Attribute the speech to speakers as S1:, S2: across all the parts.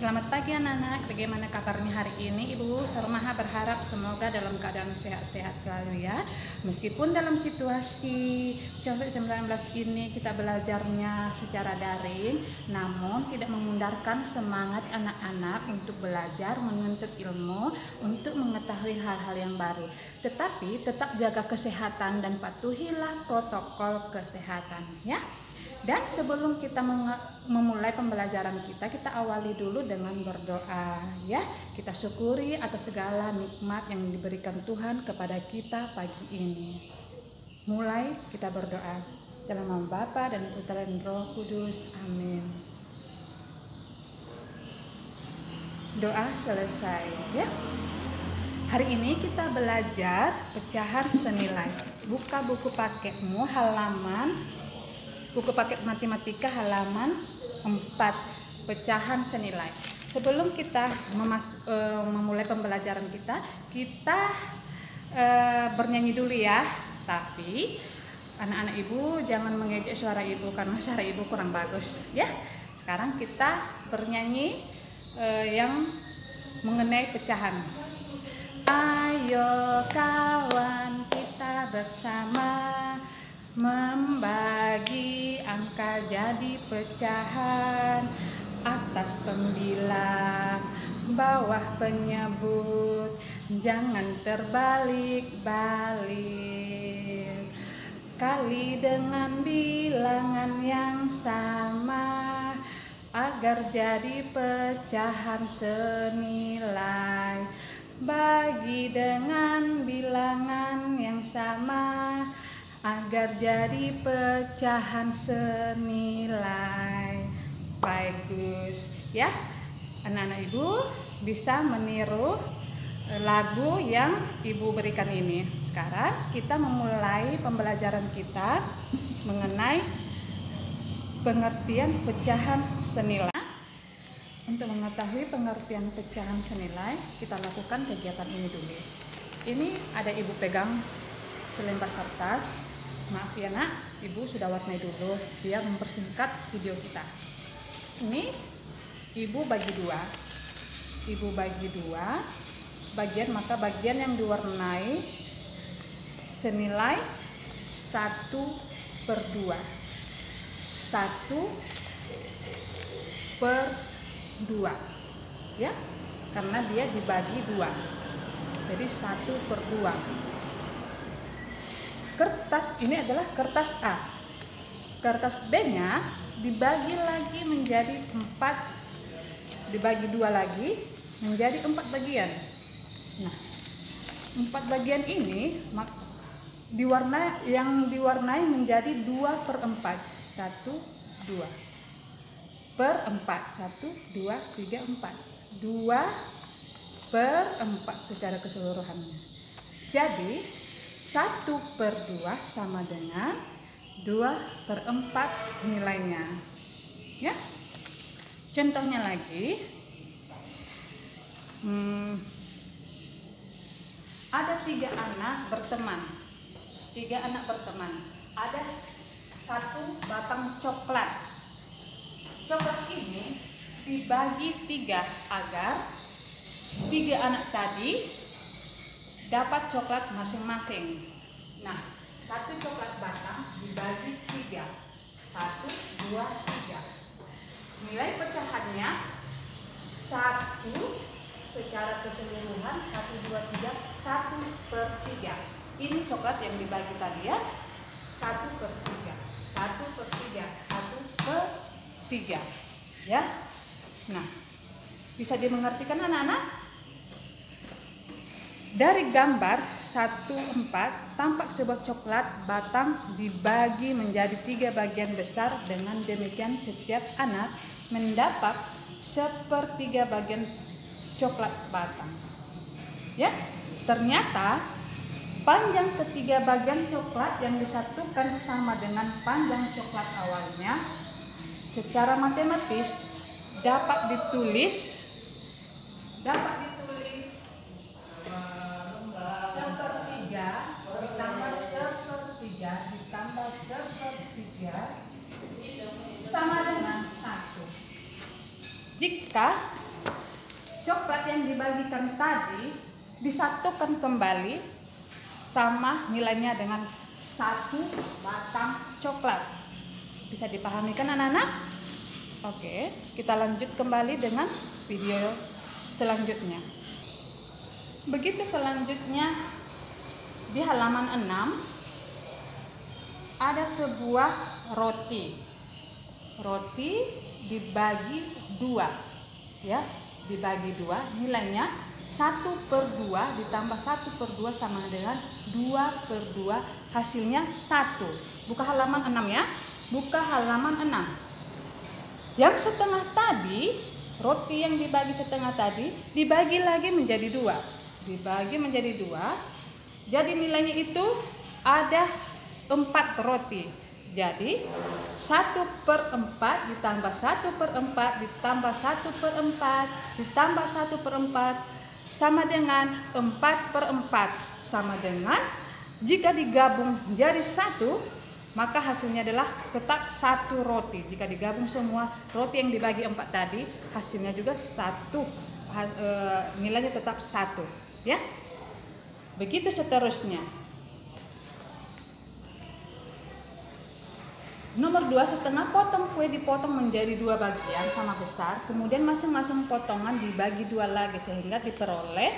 S1: Selamat pagi anak-anak, bagaimana kabarnya hari ini? Ibu Sarmaha berharap semoga dalam keadaan sehat-sehat selalu ya. Meskipun dalam situasi COVID-19 ini kita belajarnya secara daring, namun tidak memundarkan semangat anak-anak untuk belajar, menuntut ilmu, untuk mengetahui hal-hal yang baru. Tetapi tetap jaga kesehatan dan patuhilah protokol kesehatan ya. Dan sebelum kita memulai pembelajaran kita awali dulu dengan berdoa ya. Kita syukuri atas segala nikmat yang diberikan Tuhan kepada kita pagi ini. Mulai kita berdoa. Dalam nama Bapa dan Putra dan Roh Kudus. Amin. Doa selesai ya. Hari ini kita belajar pecahan senilai. Buka buku paketmu buku paket matematika halaman 4, pecahan senilai. Sebelum kita memulai pembelajaran kita bernyanyi dulu ya. Tapi anak-anak ibu jangan mengejek suara ibu karena suara ibu kurang bagus ya. Sekarang kita bernyanyi yang mengenai pecahan. Ayo kawan, kita bersama membagi angka jadi pecahan, atas pembilang, bawah penyebut, jangan terbalik-balik. Kali dengan bilangan yang sama, agar jadi pecahan senilai. Bagi dengan bilangan yang sama, agar jadi pecahan senilai. Bagus ya. Anak-anak ibu bisa meniru lagu yang ibu berikan ini. Sekarang kita memulai pembelajaran kita mengenai pengertian pecahan senilai. Untuk mengetahui pengertian pecahan senilai, kita lakukan kegiatan ini dulu. Ini ada ibu pegang selembar kertas. Maaf ya nak, ibu sudah warnai dulu biar mempersingkat video kita. Ini ibu bagi dua maka bagian yang diwarnai senilai 1/2 ya, karena dia dibagi 2, jadi 1/2. Kertas ini adalah kertas A. Kertas B nya dibagi lagi menjadi 4, dibagi 2 lagi menjadi 4 bagian. Nah, 4 bagian ini diwarnai menjadi 2/4. 1, 2 per 4, 1, 2, 3, 4. 2/4 secara keseluruhannya. Jadi 1/2 sama dengan 2/4 nilainya ya. Contohnya lagi, ada 3 anak berteman. Ada 1 batang coklat. Coklat ini dibagi 3 agar 3 anak tadi dapat coklat masing-masing. Nah, 1 coklat batang dibagi 3. 1, 2, 3. Nilai pecahannya 1 secara keseluruhan, 1, 2, 3, 1/3. Ini coklat yang dibagi tadi ya. 1/3. 1/3. 1/3 ya. Nah, bisa dimengertikan anak-anak? Dari gambar 1/4 tampak sebuah coklat batang dibagi menjadi 3 bagian besar. Dengan demikian setiap anak mendapat 1/3 bagian coklat batang. Ya, ternyata panjang ketiga bagian coklat yang disatukan sama dengan panjang coklat awalnya. Secara matematis dapat ditulis 1/3 ditambah 1/3 sama dengan 1. Jika coklat yang dibagikan tadi disatukan kembali sama nilainya dengan 1 batang coklat. Bisa dipahami kan anak-anak? Oke, kita lanjut kembali dengan video selanjutnya. Begitu selanjutnya di halaman 6 ada sebuah roti. Roti dibagi 2, ya, dibagi 2, nilainya 1/2 ditambah 1/2 sama dengan 2/2, hasilnya 1. Buka halaman 6 ya. Buka halaman 6. Yang setengah tadi, roti yang dibagi setengah tadi dibagi lagi menjadi 2. Dibagi menjadi 2. Jadi nilainya itu ada 4 roti. Jadi 1/4 ditambah 1/4 ditambah 1/4 ditambah 1/4 sama dengan 4/4, sama dengan jika digabung menjadi 1 maka hasilnya adalah tetap 1 roti. Jika digabung semua roti yang dibagi 4 tadi hasilnya juga 1, nilainya tetap 1, ya. Begitu seterusnya. Nomor 2, setengah potong kue dipotong menjadi 2 bagian sama besar, kemudian masing-masing potongan dibagi 2 lagi sehingga diperoleh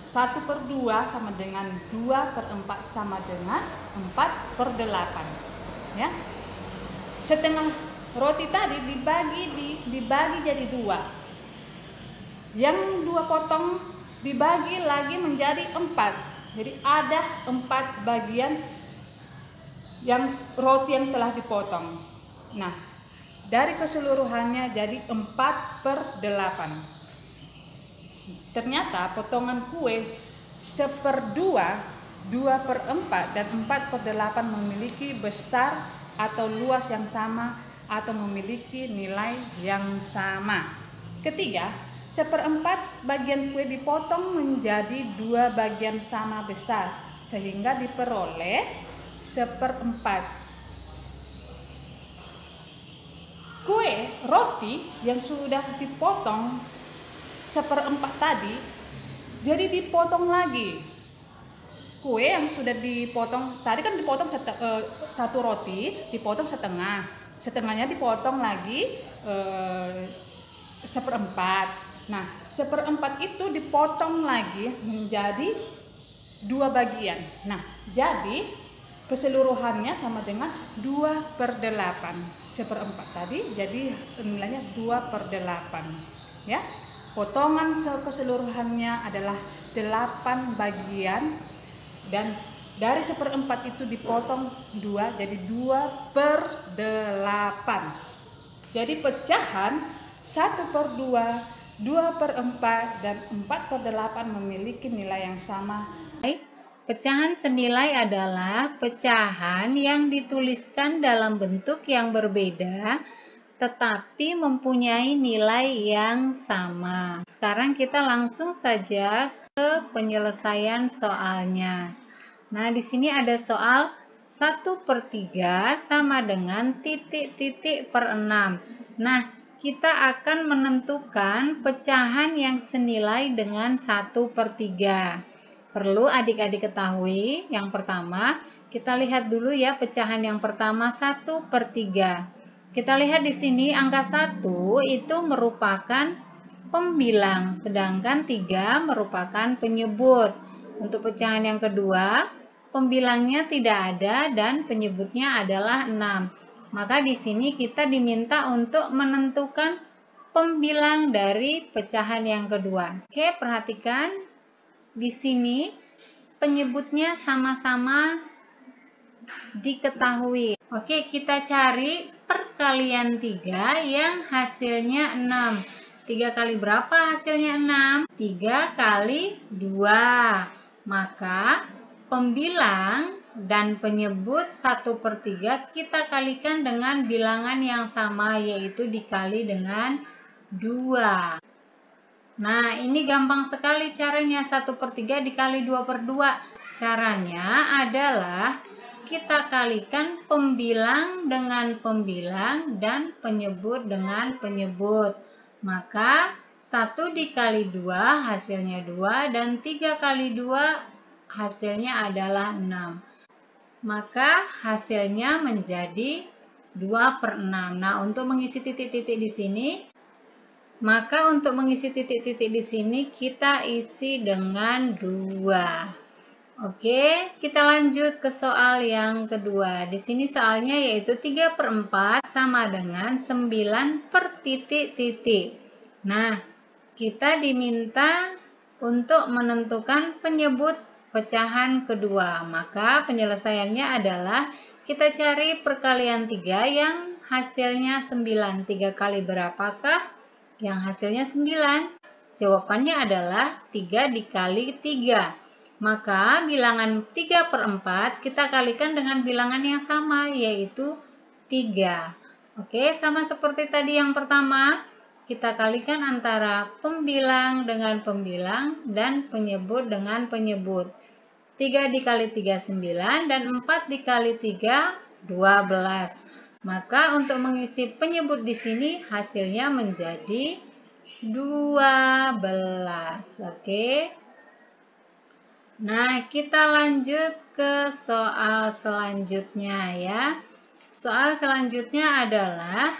S1: 1/2 sama dengan 2/4 sama dengan 4/8, ya. Setengah roti tadi dibagi jadi 2. Yang 2 potong dibagi lagi menjadi 4. Jadi ada 4 bagian yang roti yang telah dipotong. Nah, dari keseluruhannya jadi 4/8. Ternyata potongan kue 1/2, 2/4 dan 4/8 memiliki besar atau luas yang sama atau memiliki nilai yang sama. Ketiga, 1/4 bagian kue dipotong menjadi 2 bagian sama besar sehingga diperoleh 1/4. Kue roti yang sudah dipotong 1/4 tadi jadi dipotong lagi. Kue yang sudah dipotong tadi kan dipotong 1 roti dipotong setengah, setengahnya dipotong lagi 1/4. Nah, 1/4 itu dipotong lagi menjadi 2 bagian. Nah, jadi keseluruhannya sama dengan 2/8. 1/4 tadi jadi nilainya 2/8, ya. Potongan keseluruhannya adalah 8 bagian dan dari 1/4 itu dipotong 2 jadi 2/8. Jadi pecahan 1/2, 2/4 dan 4/8 memiliki nilai yang sama.
S2: Pecahan senilai adalah pecahan yang dituliskan dalam bentuk yang berbeda tetapi mempunyai nilai yang sama. Sekarang kita langsung saja ke penyelesaian soalnya. Nah, di sini ada soal 1/3 sama dengan titik-titik per 6. Nah, kita akan menentukan pecahan yang senilai dengan 1/3. Perlu adik-adik ketahui, yang pertama, kita lihat dulu ya pecahan yang pertama 1/3. Kita lihat di sini angka 1 itu merupakan pembilang, sedangkan 3 merupakan penyebut. Untuk pecahan yang kedua, pembilangnya tidak ada dan penyebutnya adalah 6. Maka di sini kita diminta untuk menentukan pembilang dari pecahan yang kedua. Oke, perhatikan. Di sini penyebutnya sama-sama diketahui. Oke, kita cari perkalian 3 yang hasilnya 6. 3 kali berapa hasilnya 6? 3 kali 2. Maka pembilang dan penyebut 1/3 kita kalikan dengan bilangan yang sama, yaitu dikali dengan 2. Nah, ini gampang sekali caranya. 1/3 dikali 2/2. Caranya adalah kita kalikan pembilang dengan pembilang dan penyebut dengan penyebut. Maka 1 dikali 2 hasilnya 2, dan 3 kali 2 hasilnya adalah 6. Maka hasilnya menjadi 2/6. Nah, untuk mengisi titik-titik di sini, kita isi dengan 2. Oke, kita lanjut ke soal yang kedua. Di sini soalnya yaitu 3/4 sama dengan 9 per titik-titik. Nah, kita diminta untuk menentukan penyebut pecahan kedua. Maka penyelesaiannya adalah kita cari perkalian 3 yang hasilnya 9. 3 kali berapakah yang hasilnya 9? Jawabannya adalah 3 dikali 3. Maka bilangan 3/4 kita kalikan dengan bilangan yang sama, yaitu 3. Oke, sama seperti tadi yang pertama, kita kalikan antara pembilang dengan pembilang dan penyebut dengan penyebut. 3 dikali 3, 9, dan 4 dikali 3, 12. Maka untuk mengisi penyebut di sini hasilnya menjadi 12. Oke. Nah, kita lanjut ke soal selanjutnya ya. Soal selanjutnya adalah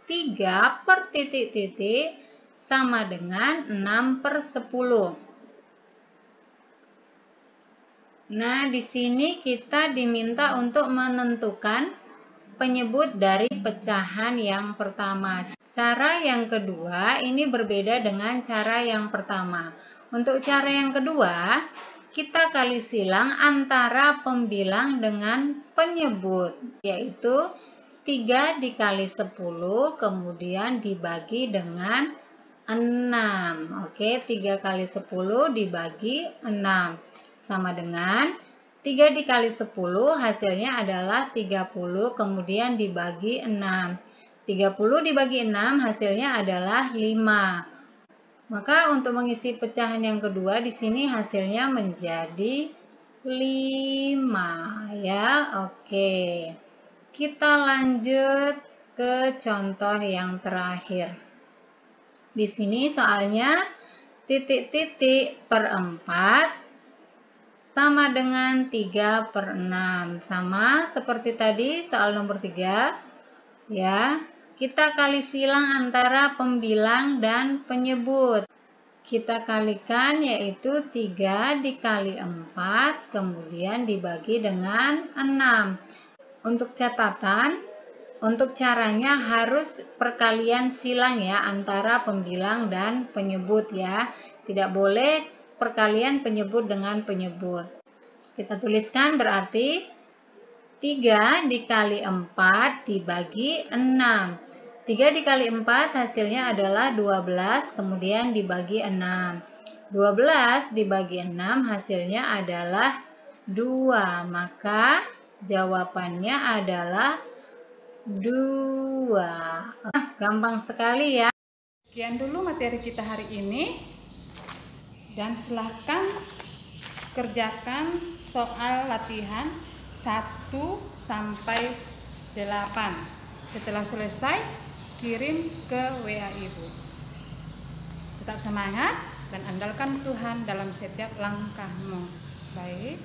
S2: 3 per titik-titik sama dengan 6/10. Nah, di sini kita diminta untuk menentukan penyebut dari pecahan yang pertama. Cara yang kedua ini berbeda dengan cara yang pertama. Untuk cara yang kedua, kita kali silang antara pembilang dengan penyebut, yaitu 3 dikali 10 kemudian dibagi dengan 6. Oke, 3 kali 10 dibagi 6 sama dengan 3 dikali 10 hasilnya adalah 30 kemudian dibagi 6. 30 dibagi 6 hasilnya adalah 5. Maka untuk mengisi pecahan yang kedua di sini hasilnya menjadi 5 ya. Oke. Kita lanjut ke contoh yang terakhir. Di sini soalnya titik-titik per 4 sama dengan 3/6. Sama seperti tadi soal nomor 3 ya. Kita kali silang antara pembilang dan penyebut. Kita kalikan yaitu 3 dikali 4 kemudian dibagi dengan 6. Untuk catatan, untuk caranya harus perkalian silang ya antara pembilang dan penyebut ya. Tidak boleh perkalian penyebut dengan penyebut. Kita tuliskan berarti 3 dikali 4 dibagi 6. 3 dikali 4 hasilnya adalah 12, kemudian dibagi 6. 12 dibagi 6 hasilnya adalah 2. Maka jawabannya adalah 2. Gampang sekali ya.
S1: Sekian dulu materi kita hari ini. Dan silakan kerjakan soal latihan 1 sampai 8. Setelah selesai, kirim ke WA Ibu. Tetap semangat dan andalkan Tuhan dalam setiap langkahmu. Baik.